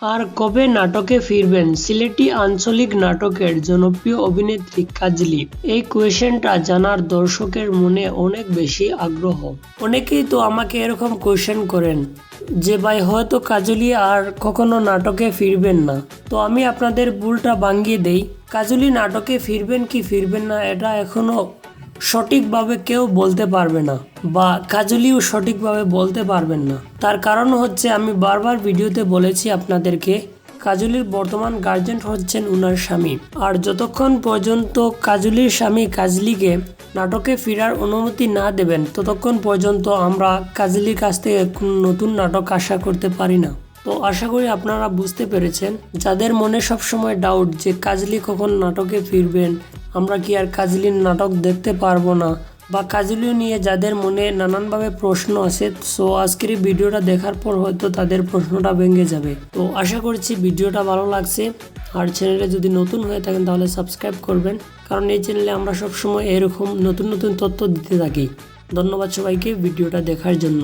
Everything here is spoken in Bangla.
আর কবে নাটকে ফিরবেন সিলেটি আঞ্চলিক নাটকের জনপ্রিয় অভিনেত্রী কাজলি? এই কোয়েশ্চেনটা জানার দর্শকের মনে অনেক বেশি আগ্রহ। অনেকেই তো আমাকে এরকম কোয়েশ্চেন করেন যে ভাই হয়তো কাজলি আর কখনো নাটকে ফিরবেন না। তো আমি আপনাদের ভুলটা ভাঙিয়ে দেই, কাজলি নাটকে ফিরবেন কি ফিরবেন না এটা এখনো সঠিকভাবে কেউ বলতে পারবে না, বা কাজলিও সঠিকভাবে বলতে পারবেন না। তার কারণ হচ্ছে আমি বারবার ভিডিওতে বলেছি আপনাদেরকে, কাজলির বর্তমান গার্জেন হচ্ছেন উনার স্বামী। আর যতক্ষণ পর্যন্ত কাজলির স্বামী কাজলিকে নাটকে ফেরার অনুমতি না দেবেন ততক্ষণ পর্যন্ত আমরা কাজলির কাছ থেকে কোনো নতুন নাটক আশা করতে পারি না। তো আশা করি আপনারা বুঝতে পেরেছেন। যাদের মনে সবসময় ডাউট যে কাজলি কখন নাটকে ফিরবেন, আমরা কি আর কাজলির নাটক দেখতে পারবো না, বা কাজলি নিয়ে যাদের মনে নানানভাবে প্রশ্ন আছে, সো আজকের এই ভিডিওটা দেখার পর হয়তো তাদের প্রশ্নটা ভেঙে যাবে। তো আশা করছি ভিডিওটা ভালো লাগছে। আর চ্যানেলে যদি নতুন হয়ে থাকেন তাহলে সাবস্ক্রাইব করবেন, কারণ এই চ্যানেলে আমরা সবসময় এরকম নতুন নতুন তথ্য দিতে থাকি। ধন্যবাদ সবাইকে ভিডিওটা দেখার জন্য।